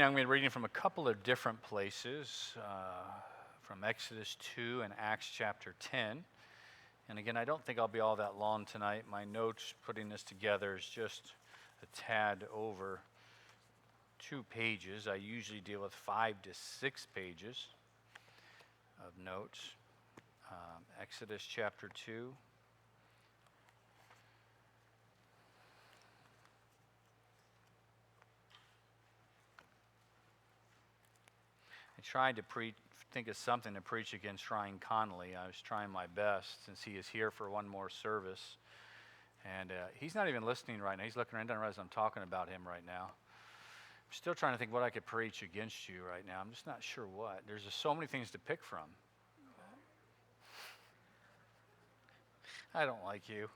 I'm going to be reading from a couple of different places, from Exodus 2 and Acts chapter 10. And again, I don't think I'll be all that long tonight. My notes putting this together is just a tad over 2 pages. I usually deal with 5 to 6 pages of notes. Exodus chapter 2. I tried to think of something to preach against Ryan Connolly. I was trying my best since he is here for one more service. And he's not even listening right now. He's looking right down as I'm talking about him right now. I'm still trying to think what I could preach against you right now. I'm just not sure what. There's just so many things to pick from. I don't like you.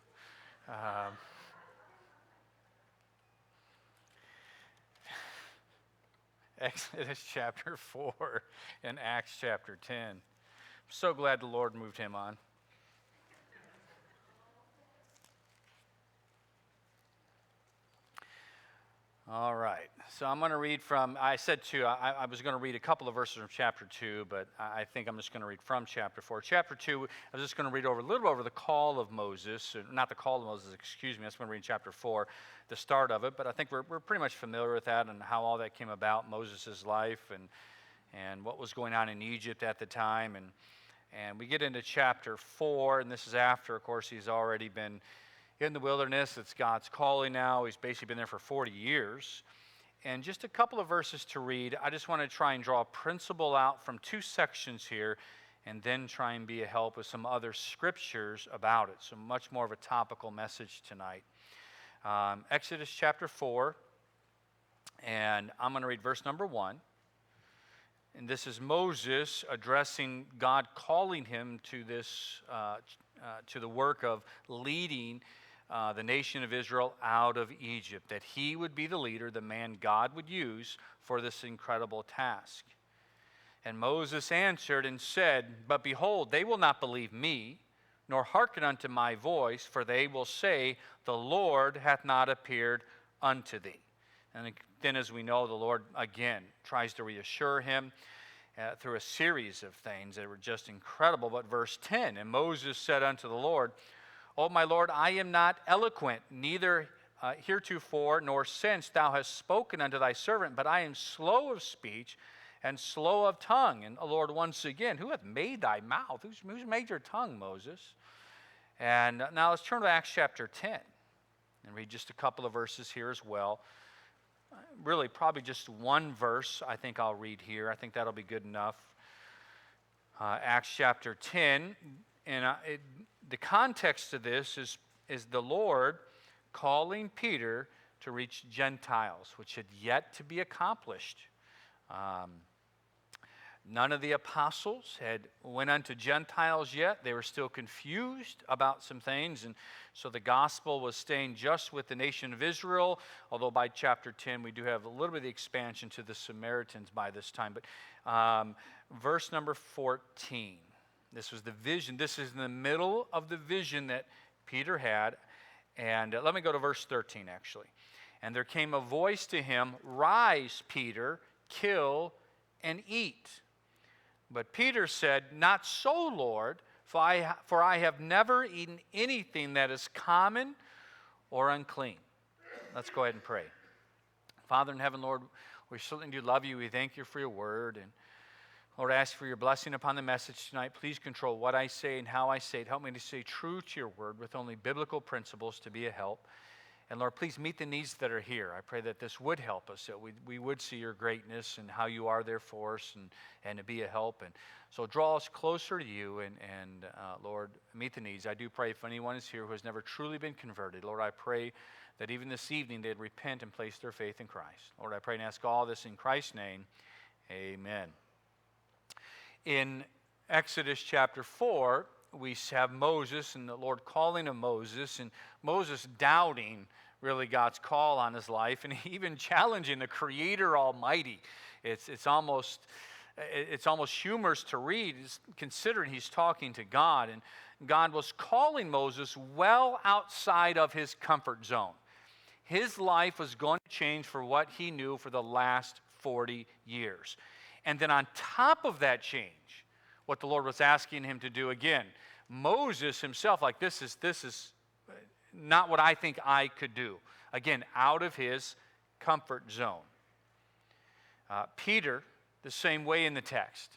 Exodus chapter 4 and Acts chapter 10. I'm so glad the Lord moved him on. All right, so I'm going to read from, I said 2, I was going to read a couple of verses from chapter 2, but I think I'm just going to read from chapter 4. Chapter 2, I was just going to read a little over the call of Moses, not the call of Moses, excuse me, that's going to read chapter 4, the start of it, but I think we're pretty much familiar with that and how all that came about, Moses' life and what was going on in Egypt at the time, and we get into chapter 4, and this is after, of course, he's already been in the wilderness. It's God's calling now. He's basically been there for 40 years. And just a couple of verses to read. I just want to try and draw a principle out from 2 sections here and then try and be a help with some other scriptures about it. So much more of a topical message tonight. Exodus chapter 4, and I'm going to read verse number 1. And this is Moses addressing God, calling him to this, to the work of leading the nation of Israel out of Egypt, that he would be the leader, the man God would use for this incredible task. And Moses answered and said, "But behold, they will not believe me, nor hearken unto my voice, for they will say, the Lord hath not appeared unto thee." And then, as we know, the Lord again tries to reassure him through a series of things that were just incredible. But verse 10, "And Moses said unto the Lord, O my Lord, I am not eloquent, neither heretofore nor since thou hast spoken unto thy servant, but I am slow of speech and slow of tongue." And the Lord once again, "Who hath made thy mouth?" Who's made your tongue, Moses? And now let's turn to Acts chapter 10 and read just a couple of verses here as well. Really, probably just one verse I think I'll read here. I think that'll be good enough. Acts chapter 10, and the context of this is the Lord calling Peter to reach Gentiles, which had yet to be accomplished. None of the apostles had went unto Gentiles yet. They were still confused about some things, and so the gospel was staying just with the nation of Israel, although by chapter 10 we do have a little bit of the expansion to the Samaritans by this time. But verse number 14, this was the vision. This is in the middle of the vision that Peter had, and let me go to verse 13 actually. "And there came a voice to him, Rise, Peter, kill and eat. But Peter said, Not so, Lord, for I have never eaten anything that is common or unclean." Let's go ahead and pray. Father in heaven, Lord, we certainly do love you. We thank you for your word. And Lord, I ask for your blessing upon the message tonight. Please control what I say and how I say it. Help me to stay true to your word with only biblical principles to be a help. And Lord, please meet the needs that are here. I pray that this would help us, that we would see your greatness and how you are there for us and to be a help. And so draw us closer to you and Lord, meet the needs. I do pray if anyone is here who has never truly been converted, Lord, I pray that even this evening they'd repent and place their faith in Christ. Lord, I pray and ask all this in Christ's name. Amen. In Exodus chapter 4, we have Moses and the Lord calling to Moses, and Moses doubting really God's call on his life, and even challenging the Creator Almighty. It's almost humorous to read, considering he's talking to God, and God was calling Moses well outside of his comfort zone. His life was going to change for what he knew for the last 40 years. And then on top of that change, what the Lord was asking him to do again, Moses himself, like this is not what I think I could do. Again, out of his comfort zone. Peter, the same way in the text.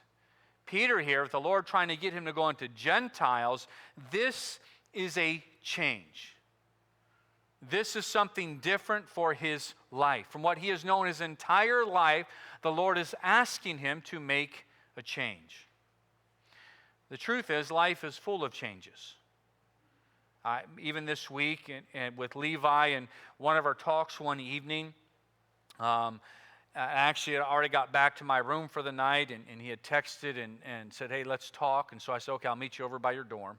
Peter here, with the Lord trying to get him to go into Gentiles, this is a change. This is something different for his life. From what he has known his entire life, the Lord is asking him to make a change. The truth is, life is full of changes. Even this week, and with Levi, in one of our talks one evening, actually, I already got back to my room for the night, and he had texted and said, hey, let's talk. And so I said, okay, I'll meet you over by your dorm.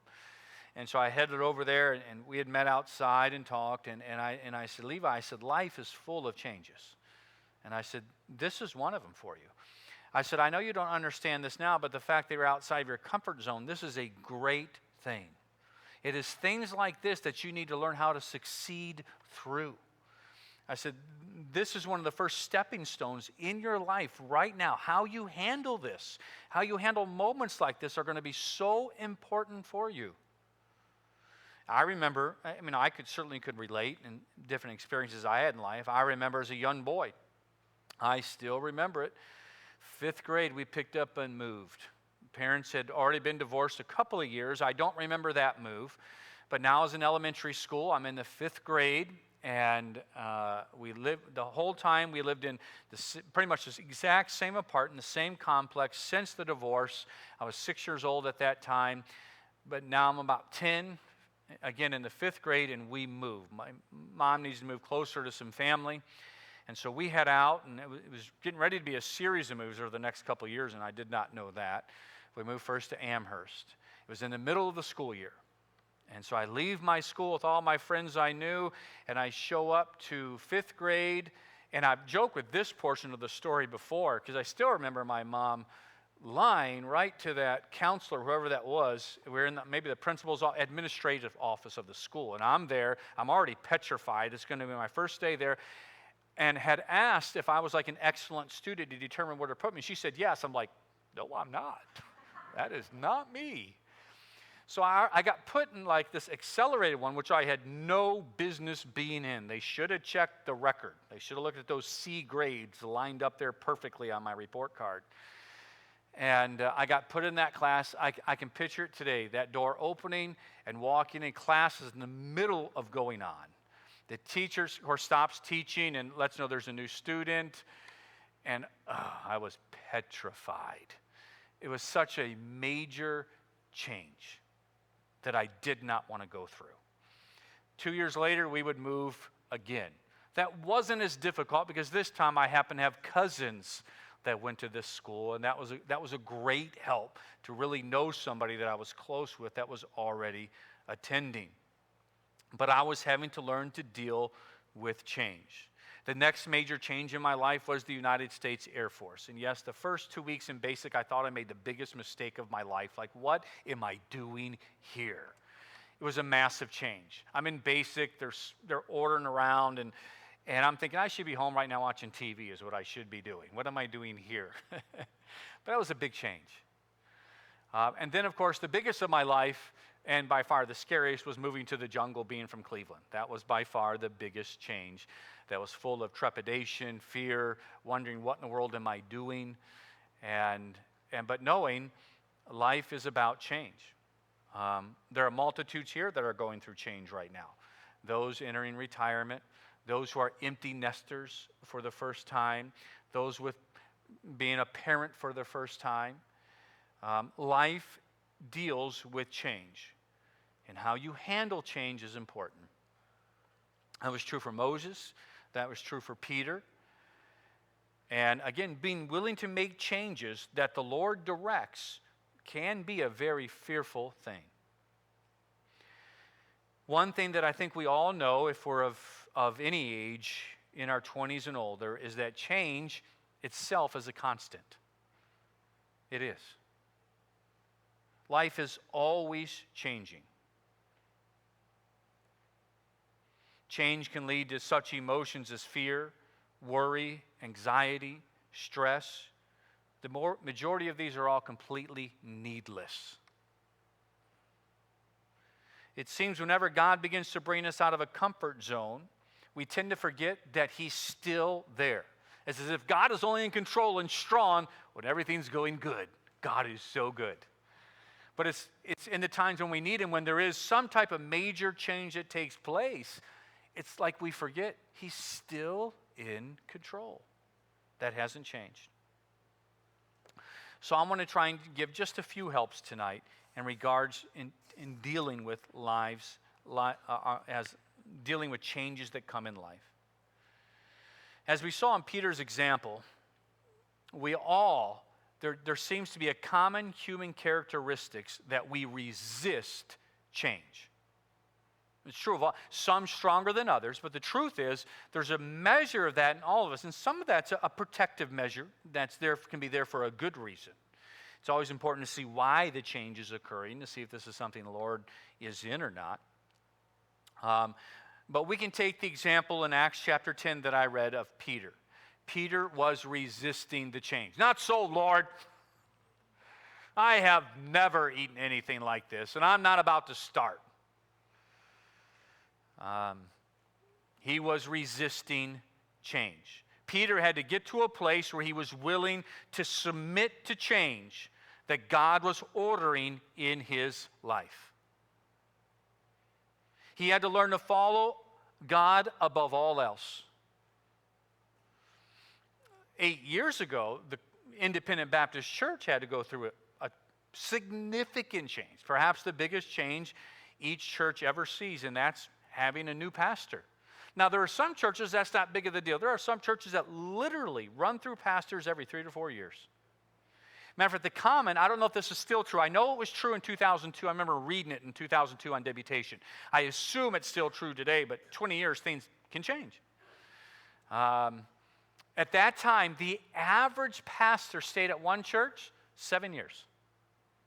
And so I headed over there, and we had met outside and talked. And I said, Levi, I said, life is full of changes. And I said, this is one of them for you. I said, I know you don't understand this now, but the fact that you're outside of your comfort zone, this is a great thing. It is things like this that you need to learn how to succeed through. I said, this is one of the first stepping stones in your life right now. How you handle this, how you handle moments like this are going to be so important for you. I remember, I certainly could relate in different experiences I had in life. I remember as a young boy, I still remember it. 5th grade, we picked up and moved. Parents had already been divorced a couple of years. I don't remember that move. But now as in elementary school, I'm in the 5th grade. And we lived, the whole time we lived in pretty much the exact same apartment, in the same complex since the divorce. I was 6 years old at that time. But now I'm about 10, again in the 5th grade, and we moved. My mom needs to move closer to some family. And so we head out, and it was getting ready to be a series of moves over the next couple of years, and I did not know that. We moved first to Amherst. It was in the middle of the school year. And so I leave my school with all my friends I knew, and I show up to 5th grade, and I've joked with this portion of the story before, because I still remember my mom lying right to that counselor, whoever that was. We're in maybe the principal's administrative office of the school, and I'm there. I'm already petrified. It's going to be my first day there. And had asked if I was like an excellent student to determine where to put me. She said yes. I'm like, no, I'm not. That is not me. So I got put in like this accelerated one, which I had no business being in. They should have checked the record. They should have looked at those C grades lined up there perfectly on my report card. And I got put in that class. I can picture it today, that door opening and walking in classes in the middle of going on. The teacher, of course, stops teaching and lets know there's a new student. And I was petrified. It was such a major change that I did not want to go through. 2 years later, we would move again. That wasn't as difficult because this time I happened to have cousins that went to this school, and that was a great help to really know somebody that I was close with that was already attending. But I was having to learn to deal with change. The next major change in my life was the United States Air Force. And yes, the first 2 weeks in basic, I thought I made the biggest mistake of my life. Like, what am I doing here? It was a massive change. I'm in basic, they're ordering around, and I'm thinking I should be home right now watching TV is what I should be doing. What am I doing here? But that was a big change. And then, of course, the biggest of my life, and by far the scariest, was moving to the jungle, being from Cleveland. That was by far the biggest change. That was full of trepidation, fear, wondering what in the world am I doing, but knowing life is about change. There are multitudes here that are going through change right now. Those entering retirement, those who are empty nesters for the first time, those with being a parent for the first time. Life deals with change, and how you handle change is important. That was true for Moses. That was true for Peter. And again, being willing to make changes that the Lord directs can be a very fearful thing. One thing that I think we all know, if we're of any age in our 20s and older, is that change itself is a constant. It is. Life is always changing. Change can lead to such emotions as fear, worry, anxiety, stress. The majority of these are all completely needless. It seems whenever God begins to bring us out of a comfort zone, we tend to forget that He's still there. It's as if God is only in control and strong when everything's going good. God is so good. But it's in the times when we need Him, when there is some type of major change that takes place, it's like we forget He's still in control. That hasn't changed. So I'm going to try and give just a few helps tonight in regards in dealing with dealing with changes that come in life. As we saw in Peter's example, there seems to be a common human characteristics that we resist change. It's true of all, some stronger than others, but the truth is there's a measure of that in all of us, and some of that's a protective measure can be there for a good reason. It's always important to see why the change is occurring, to see if this is something the Lord is in or not. But we can take the example in Acts chapter 10 that I read of Peter. Peter was resisting the change. Not so, Lord. I have never eaten anything like this, and I'm not about to start. He was resisting change. Peter had to get to a place where he was willing to submit to change that God was ordering in his life. He had to learn to follow God above all else. 8 years ago, the Independent Baptist Church had to go through a significant change, perhaps the biggest change each church ever sees, and that's having a new pastor. Now, there are some churches that's not big of a deal. There are some churches that literally run through pastors every 3 to 4 years. Matter of fact, the Common, I don't know if this is still true. I know it was true in 2002. I remember reading it in 2002 on Debutation. I assume it's still true today, but 20 years, things can change. At that time, the average pastor stayed at one church 7 years.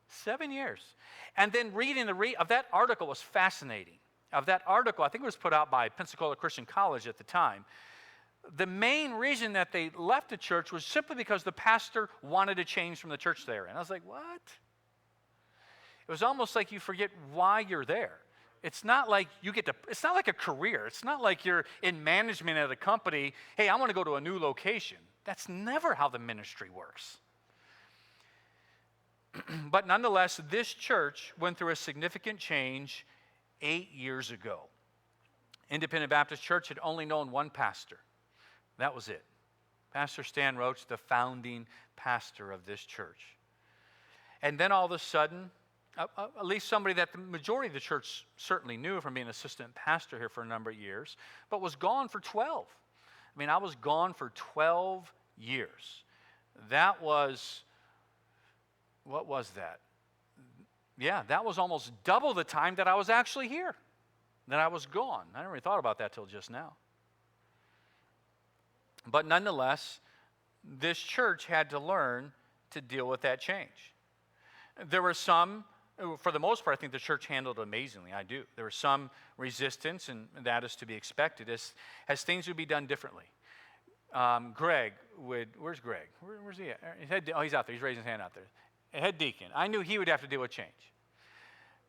7 years. And then reading of that article was fascinating. Of that article, I think it was put out by Pensacola Christian College at the time. The main reason that they left the church was simply because the pastor wanted to change from the church they were in. I was like, what? It was almost like you forget why you're there. It's not like it's not like a career. It's not like you're in management at a company. Hey, I want to go to a new location. That's never how the ministry works. But nonetheless, this church went through a significant change 8 years ago. Independent Baptist Church had only known one pastor. That was it. Pastor Stan Roach, the founding pastor of this church. And then all of a sudden, at least somebody that the majority of the church certainly knew from being assistant pastor here for a number of years, but was gone for 12. I mean, I was gone for 12 years. That was, what was that? Yeah, that was almost double the time that I was actually here, that I was gone. I never really thought about that till just now. But nonetheless, this church had to learn to deal with that change. There were some, for the most part, I think the church handled it amazingly. I do. There was some resistance, and that is to be expected, as things would be done differently. Greg where's Greg? Where's he at? He's out there. He's raising his hand out there. Head deacon. I knew he would have to deal with change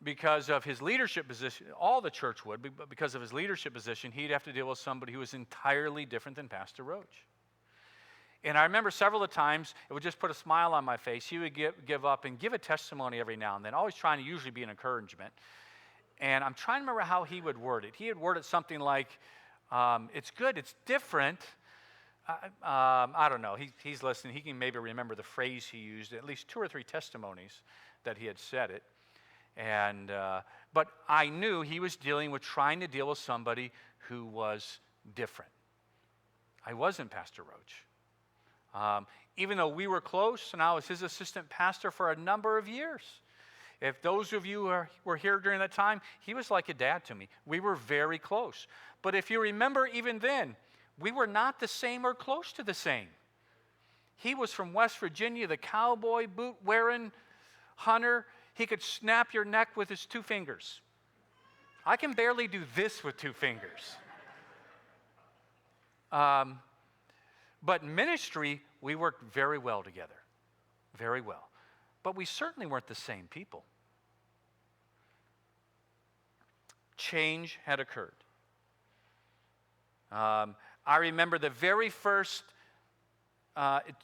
because of his leadership position. All the church would, but because of his leadership position, he'd have to deal with somebody who was entirely different than Pastor Roach. And I remember several of the times, it would just put a smile on my face. He would give up and give a testimony every now and then, always trying to usually be an encouragement. And I'm trying to remember how he would word it. He would word it something like, it's good, it's different. I don't know. He's listening. He can maybe remember the phrase he used, at least 2 or 3 testimonies that he had said it. But I knew he was trying to deal with somebody who was different. I wasn't Pastor Roach. Even though we were close and I was his assistant pastor for a number of years. If those of you were here during that time, he was like a dad to me. We were very close. But if you remember even then, we were not the same or close to the same. He was from West Virginia, the cowboy boot wearing hunter. He could snap your neck with his 2 fingers. I can barely do this with 2 fingers. But ministry We worked very well together, very well. But we certainly weren't the same people. Change had occurred. I remember the very first,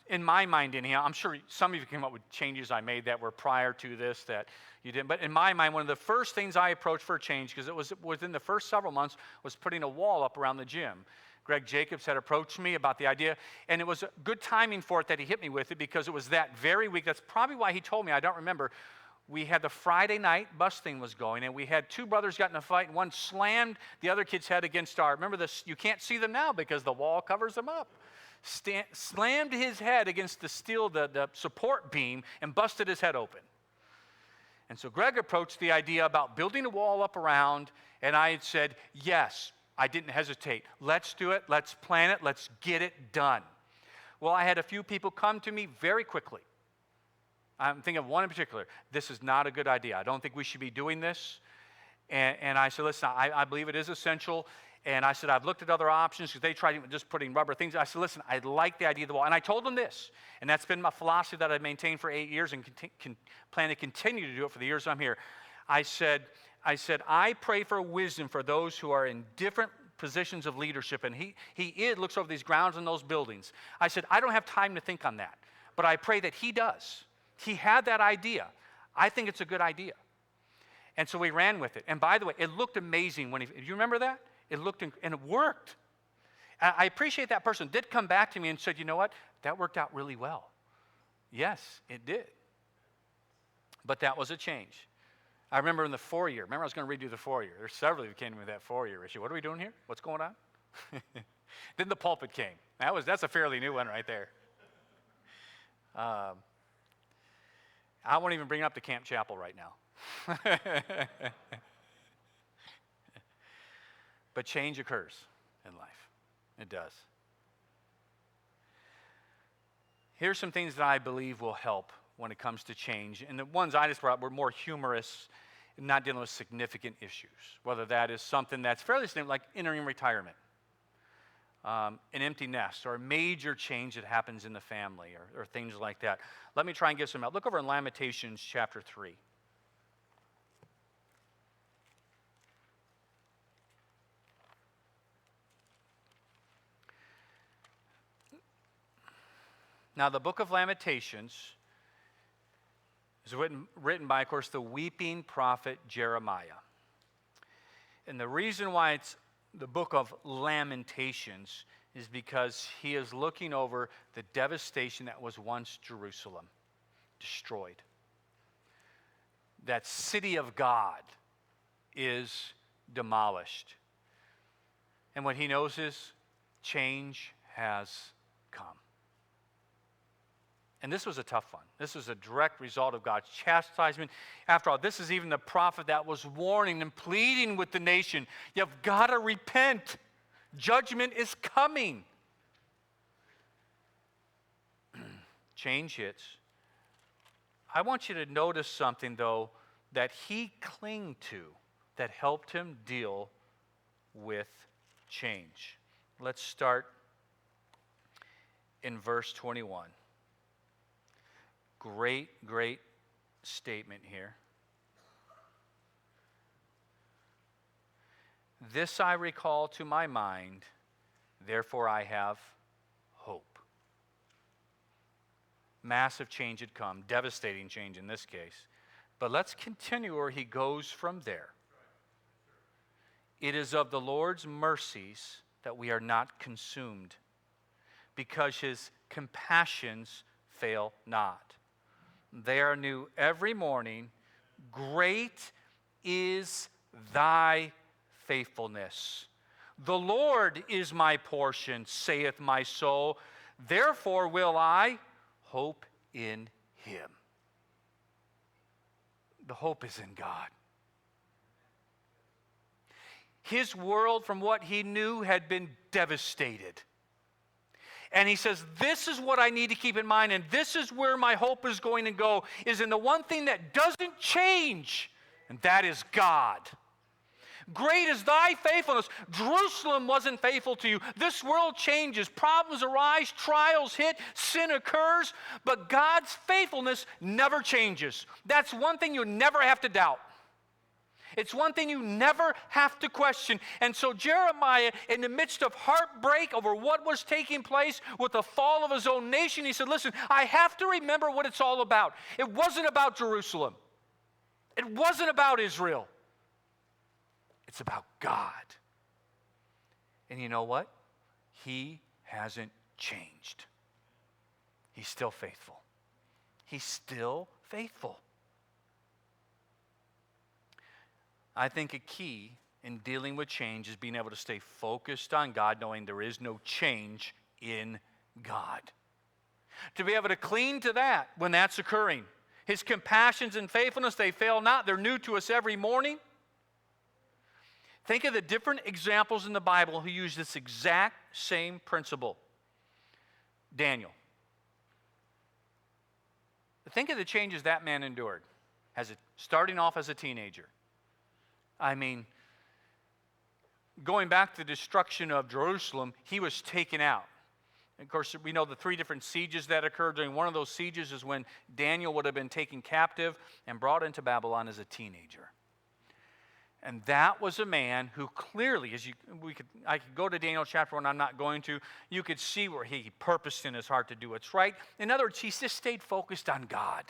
in my mind anyhow, I'm sure some of you came up with changes I made that were prior to this that you didn't, but in my mind, one of the first things I approached for a change, because it was within the first several months, was putting a wall up around the gym. Greg Jacobs had approached me about the idea, and it was good timing for it that he hit me with it, because it was that very week. That's probably why he told me, I don't remember. We had the Friday night bus thing was going, and we had two brothers got in a fight, and one slammed the other kid's head against our, remember this, you can't see them now because the wall covers them up. Slammed his head against the steel, the support beam, and busted his head open. And so Greg approached the idea about building a wall up around, and I had said, yes, I didn't hesitate. Let's do it, let's plan it, let's get it done. Well, I had a few people come to me very quickly. I'm thinking of one in particular. This is not a good idea. I don't think we should be doing this. And I said, listen, I believe it is essential. And I said, I've looked at other options, because they tried just putting rubber things. I said, listen, I like the idea of the wall. And I told them this, and that's been my philosophy that I've maintained for 8 years and plan to continue to do it for the years I'm here. I said, I pray for wisdom for those who are in different positions of leadership. And he looks over these grounds and those buildings. I said, I don't have time to think on that, but I pray that he does. He had that idea. I think it's a good idea. And so we ran with it. And by the way, it looked amazing when do you remember that? It looked, and it worked. I appreciate that person did come back to me and said, you know what? That worked out really well. Yes, it did. But that was a change. I remember in the foyer. Remember, I was going to redo the foyer. There's several of you came to me with that foyer issue. What are we doing here? What's going on? Then the pulpit came. That's a fairly new one right there. I won't even bring up the camp chapel right now. But change occurs in life. It does. Here's some things that I believe will help when it comes to change. And the ones I just brought up were more humorous, not dealing with significant issues. Whether that is something that's fairly significant, like entering retirement, an empty nest, or a major change that happens in the family, or things like that. Let me try and give some help. Look over in Lamentations chapter 3. Now, the book of Lamentations is written by, of course, the weeping prophet Jeremiah. And the reason why it's the book of Lamentations is because he is looking over the devastation that was once Jerusalem, destroyed. That city of God is demolished. And what he knows is change has come. And this was a tough one. This was a direct result of God's chastisement. After all, this is even the prophet that was warning and pleading with the nation. You've got to repent. Judgment is coming. Change hits. I want you to notice something, though, that he clung to that helped him deal with change. Let's start in verse 21. Great statement here. This I recall to my mind, therefore I have hope. Massive change had come, devastating change in this case. But let's continue where he goes from there. It is of the Lord's mercies that we are not consumed, because his compassions fail not. They are new every morning. Great is thy faithfulness. The Lord is my portion, saith my soul. Therefore will I hope in him. The hope is in God. His world, from what he knew, had been devastated. And he says, this is what I need to keep in mind, and this is where my hope is going to go, is in the one thing that doesn't change, and that is God. Great is thy faithfulness. Jerusalem wasn't faithful to you. This world changes. Problems arise. Trials hit. Sin occurs. But God's faithfulness never changes. That's one thing you never have to doubt. It's one thing you never have to question. And so Jeremiah, in the midst of heartbreak over what was taking place with the fall of his own nation, he said, listen, I have to remember what it's all about. It wasn't about Jerusalem. It wasn't about Israel. It's about God. And you know what? He hasn't changed. He's still faithful. He's still faithful. I think a key in dealing with change is being able to stay focused on God, knowing there is no change in God. To be able to cling to that when that's occurring. His compassions and faithfulness, they fail not. They're new to us every morning. Think of the different examples in the Bible who use this exact same principle. Daniel. Think of the changes that man endured, starting off as a teenager. I mean, going back to the destruction of Jerusalem, he was taken out. Of course, we know the 3 different sieges that occurred. During one of those sieges is when Daniel would have been taken captive and brought into Babylon as a teenager. And that was a man who clearly, I could go to Daniel chapter 1, I'm not going to. You could see where he purposed in his heart to do what's right. In other words, he just stayed focused on God.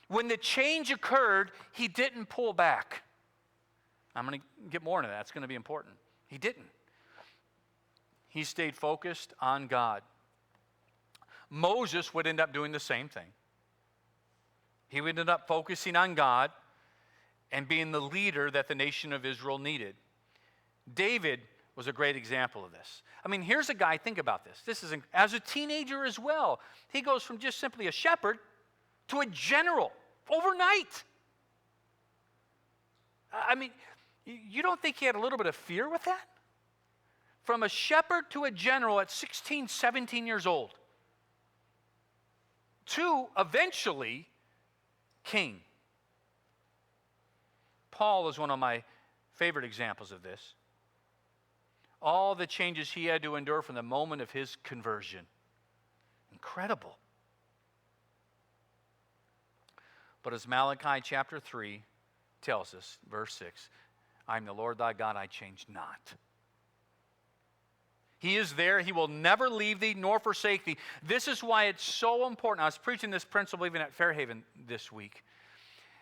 When the change occurred, he didn't pull back. I'm going to get more into that. It's going to be important. He didn't. He stayed focused on God. Moses would end up doing the same thing. He would end up focusing on God and being the leader that the nation of Israel needed. David was a great example of this. I mean, here's a guy, think about this. This is as a teenager as well. He goes from just simply a shepherd to a general overnight. I mean, you don't think he had a little bit of fear with that? From a shepherd to a general at 16, 17 years old. To eventually king. Paul is one of my favorite examples of this. All the changes he had to endure from the moment of his conversion. Incredible. But as Malachi chapter 3 tells us, verse 6, I am the Lord thy God, I change not. He is there. He will never leave thee nor forsake thee. This is why it's so important. I was preaching this principle even at Fairhaven this week.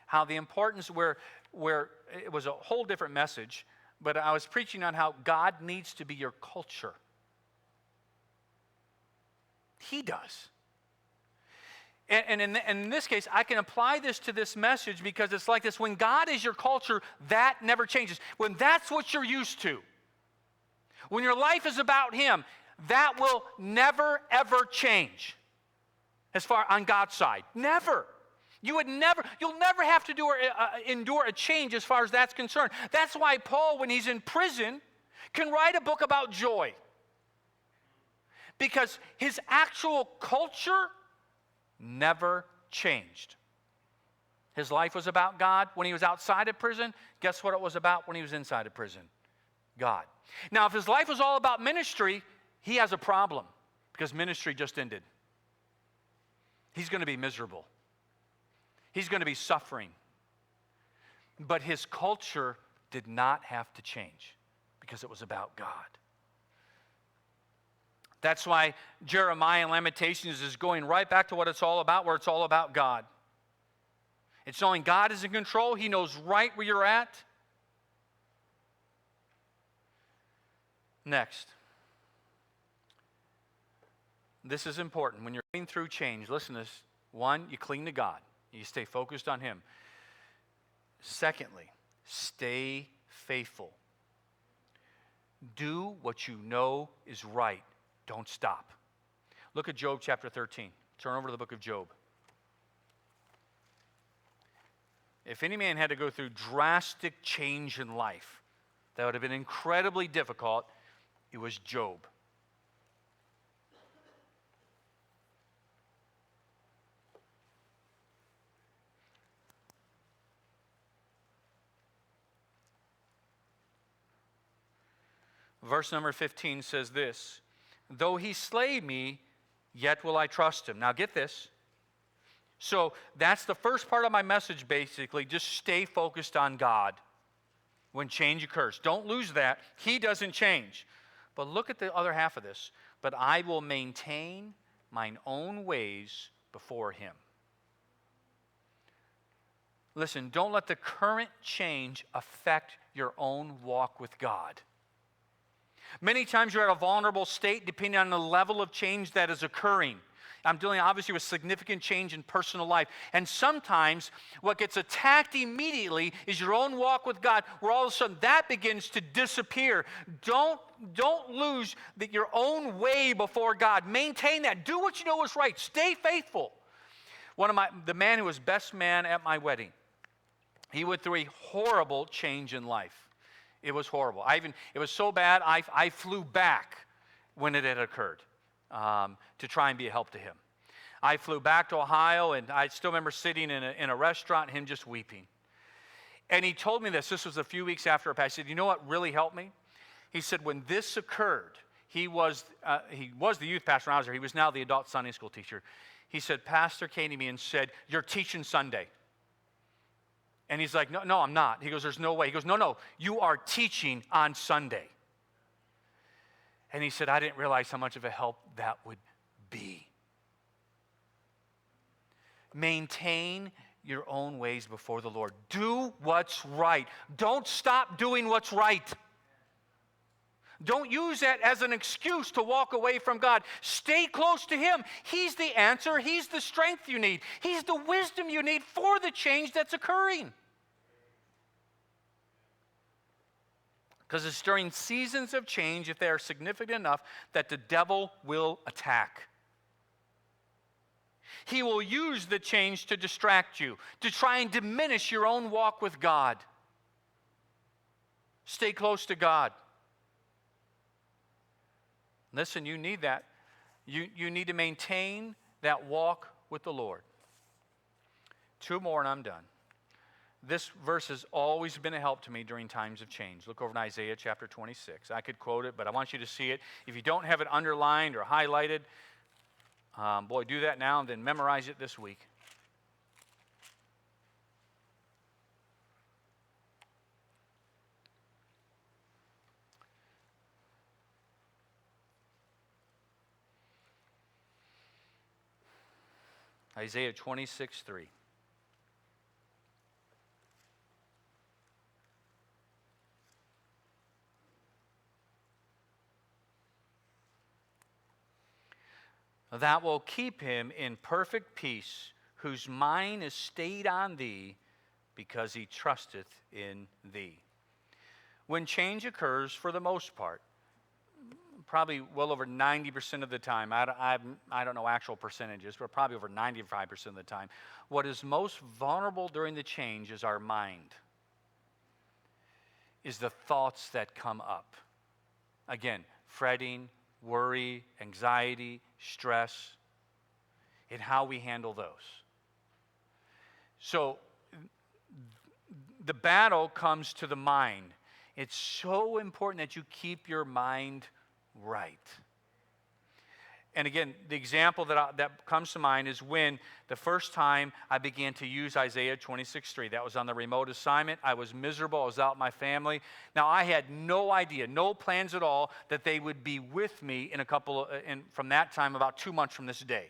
How the importance where it was a whole different message, but I was preaching on how God needs to be your culture. He does. And in this case, I can apply this to this message because it's like this. When God is your culture, that never changes. When that's what you're used to, when your life is about Him, that will never, ever change. As far on God's side. Never. You'll never have to endure a change as far as that's concerned. That's why Paul, when he's in prison, can write a book about joy. Because his actual culture never changed. His life was about God when he was outside of prison. Guess what it was about when he was inside of prison? God. Now, if his life was all about ministry, he has a problem because ministry just ended. He's going to be miserable. He's going to be suffering. But his culture did not have to change because it was about God. That's why Jeremiah in Lamentations is going right back to what it's all about, where it's all about God. It's knowing God is in control. He knows right where you're at. Next. This is important. When you're going through change, listen to this. One, you cling to God. You stay focused on Him. Secondly, stay faithful. Do what you know is right. Don't stop. Look at Job chapter 13. Turn over to the book of Job. If any man had to go through drastic change in life, that would have been incredibly difficult, it was Job. Verse number 15 says this, though he slay me, yet will I trust him. Now get this. So that's the first part of my message, basically. Just stay focused on God when change occurs. Don't lose that. He doesn't change. But look at the other half of this. But I will maintain mine own ways before him. Listen, don't let the current change affect your own walk with God. Many times you're at a vulnerable state depending on the level of change that is occurring. I'm dealing obviously with significant change in personal life. And sometimes what gets attacked immediately is your own walk with God, where all of a sudden that begins to disappear. Don't lose your own way before God. Maintain that. Do what you know is right. Stay faithful. The man who was best man at my wedding, he went through a horrible change in life. It was horrible. It was so bad, I flew back when it had occurred to try and be a help to him. I flew back to Ohio, and I still remember sitting in a restaurant, and him just weeping. And he told me this. This was a few weeks after it passed. He said, you know what really helped me? He said, when this occurred, he was the youth pastor when I was there. He was now the adult Sunday school teacher. He said, Pastor came to me and said, you're teaching Sunday. And he's like, no, I'm not. He goes, there's no way. He goes, no, you are teaching on Sunday. And he said, I didn't realize how much of a help that would be. Maintain your own ways before the Lord. Do what's right. Don't stop doing what's right. Don't use that as an excuse to walk away from God. Stay close to him. He's the answer. He's the strength you need. He's the wisdom you need for the change that's occurring. Because it's during seasons of change, if they are significant enough, that the devil will attack. He will use the change to distract you, to try and diminish your own walk with God. Stay close to God. Listen, you need that. You need to maintain that walk with the Lord. 2 more and I'm done. This verse has always been a help to me during times of change. Look over in Isaiah chapter 26. I could quote it, but I want you to see it. If you don't have it underlined or highlighted, do that now and then memorize it this week. Isaiah 26:3. That will keep him in perfect peace, whose mind is stayed on thee, because he trusteth in thee. When change occurs, for the most part, probably well over 90% of the time, I don't know actual percentages, but probably over 95% of the time, what is most vulnerable during the change is our mind, is the thoughts that come up. Again, fretting, worry, anxiety, stress, and how we handle those. So the battle comes to the mind. It's so important that you keep your mind right. And again, the example that comes to mind is when the first time I began to use Isaiah 26:3. That was on the remote assignment. I was miserable. I was out with my family. Now, I had no idea, no plans at all, that they would be with me from that time, about 2 months from this day.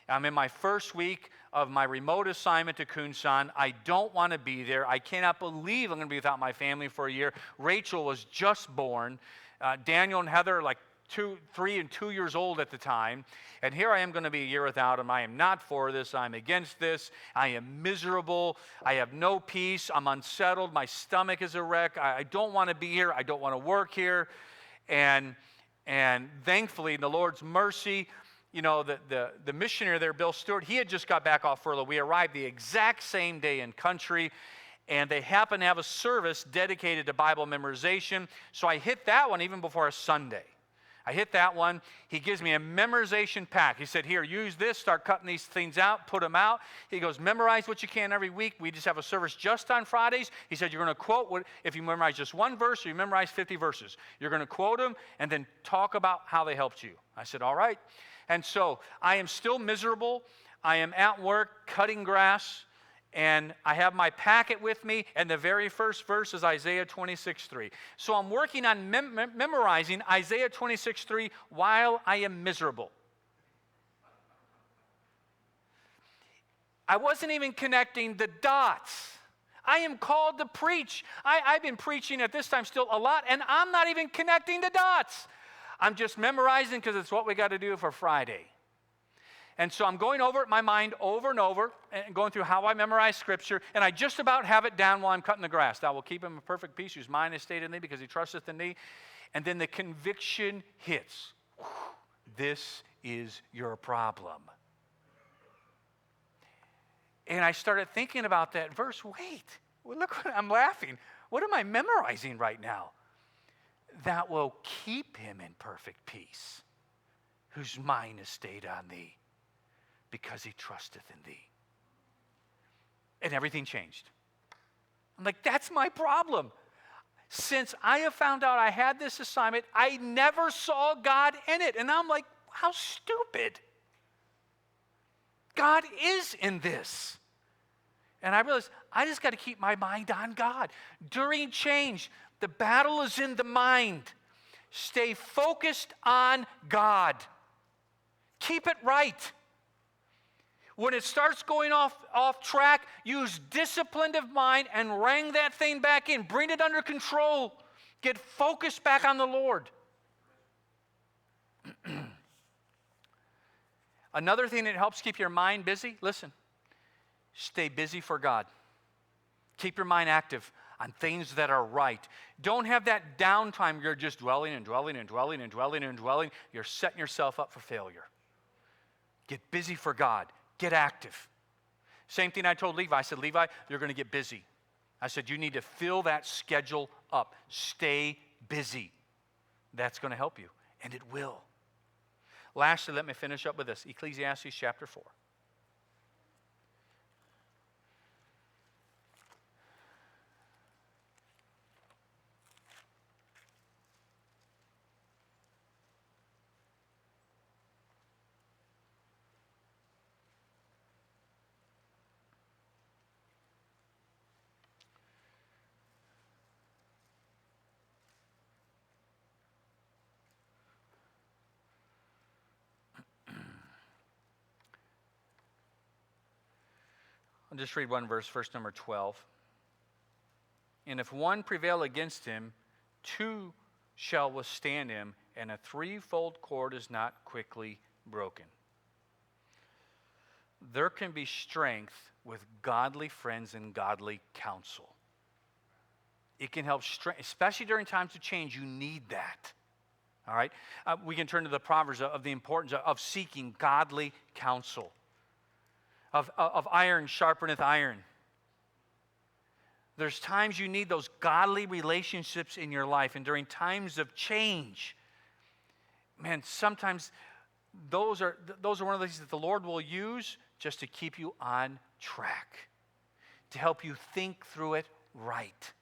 I'm in my first week of my remote assignment to Kunsan. I don't want to be there. I cannot believe I'm going to be without my family for a year. Rachel was just born. Daniel and Heather, like 3 and 2 years old at the time, and here I am going to be a year without him. I am not for this. I'm against this. I am miserable. I have no peace. I'm unsettled. My stomach is a wreck. I don't want to be here. I don't want to work here. And thankfully, in the Lord's mercy, the missionary there, Bill Stewart, he had just got back off furlough. We arrived the exact same day in country, and they happened to have a service dedicated to Bible memorization, so I hit that one even before a Sunday. I hit that one. He gives me a memorization pack. He said, here, use this, start cutting these things out, put them out. He goes, memorize what you can every week. We just have a service just on Fridays. He said, you're going to quote, if you memorize just one verse or you memorize 50 verses, you're going to quote them and then talk about how they helped you. I said, all right. And so I am still miserable. I am at work cutting grass. And I have my packet with me, and the very first verse is Isaiah 26:3. So I'm working on memorizing Isaiah 26:3 while I am miserable. I wasn't even connecting the dots. I am called to preach. I've been preaching at this time still a lot, and I'm not even connecting the dots. I'm just memorizing because it's what we got to do for Friday. And so I'm going over it in my mind over and over and going through how I memorize Scripture, and I just about have it down while I'm cutting the grass. Thou will keep him in perfect peace whose mind is stayed in thee because he trusteth in thee. And then the conviction hits. This is your problem. And I started thinking about that verse. Wait, look what I'm laughing. What am I memorizing right now? That will keep him in perfect peace whose mind is stayed on thee, because he trusteth in thee. And everything changed. I'm like, that's my problem. Since I have found out I had this assignment, I never saw God in it. And I'm like, how stupid. God is in this. And I realized I just got to keep my mind on God. During change, the battle is in the mind. Stay focused on God. Keep it right. When it starts going off track, use discipline of mind and rein that thing back in. Bring it under control. Get focused back on the Lord. Another thing that helps keep your mind busy, listen, stay busy for God. Keep your mind active on things that are right. Don't have that downtime. You're just dwelling and dwelling and dwelling and dwelling and dwelling. You're setting yourself up for failure. Get busy for God. Get active. Same thing I told Levi. I said, Levi, you're going to get busy. I said, you need to fill that schedule up. Stay busy. That's going to help you, and it will. Lastly, let me finish up with this. Ecclesiastes chapter 4. I'll just read one verse number 12. And if one prevail against him, two shall withstand him, and a threefold cord is not quickly broken. There can be strength with godly friends and godly counsel. It can help strength, especially during times of change. You need that. All right? We can turn to the Proverbs of the importance of seeking godly counsel. Of iron sharpeneth iron. There's times you need those godly relationships in your life, and during times of change, man, sometimes those are one of the things that the Lord will use just to keep you on track, to help you think through it right.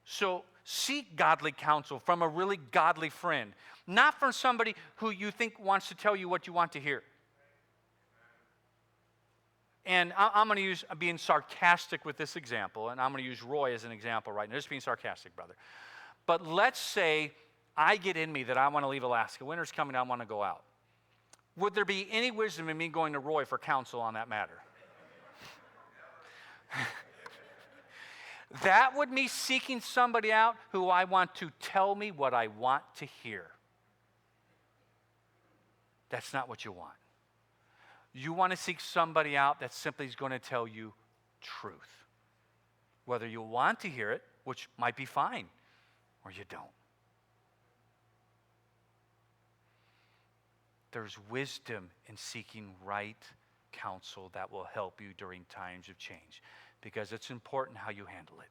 So seek godly counsel from a really godly friend, not from somebody who you think wants to tell you what you want to hear. And I'm going to use being sarcastic with this example, and I'm going to use Roy as an example right now. Just being sarcastic, brother. But let's say I get in me that I want to leave Alaska. Winter's coming, I want to go out. Would there be any wisdom in me going to Roy for counsel on that matter? That would be seeking somebody out who I want to tell me what I want to hear. That's not what you want. You want to seek somebody out that simply is going to tell you truth. Whether you want to hear it, which might be fine, or you don't. There's wisdom in seeking right counsel that will help you during times of change, because it's important how you handle it.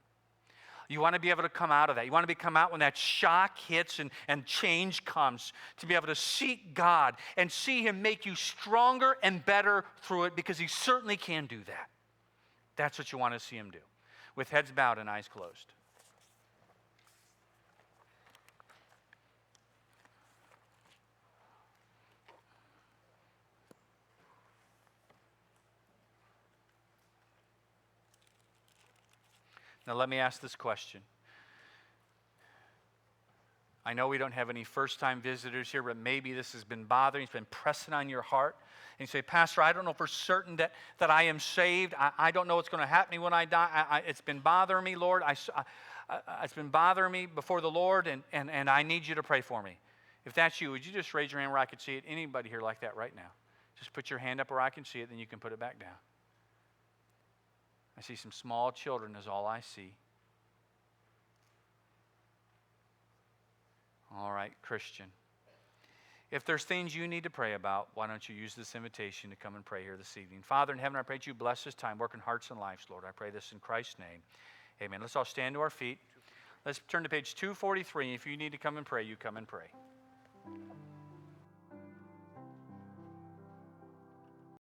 You want to be able to come out of that. You want to come out when that shock hits and change comes, to be able to seek God and see Him make you stronger and better through it, because He certainly can do that. That's what you want to see Him do, with heads bowed and eyes closed. Now let me ask this question. I know we don't have any first-time visitors here, but maybe this has been bothering, it's been pressing on your heart. And you say, Pastor, I don't know for certain that I am saved. I don't know what's going to happen to me when I die. It's been bothering me, Lord. It's been bothering me before the Lord, and I need you to pray for me. If that's you, would you just raise your hand where I can see it? Anybody here like that right now? Just put your hand up where I can see it, then you can put it back down. I see some small children is all I see. All right, Christian. If there's things you need to pray about, why don't you use this invitation to come and pray here this evening? Father in heaven, I pray that you bless this time, work in hearts and lives, Lord. I pray this in Christ's name. Amen. Let's all stand to our feet. Let's turn to page 243. If you need to come and pray, you come and pray.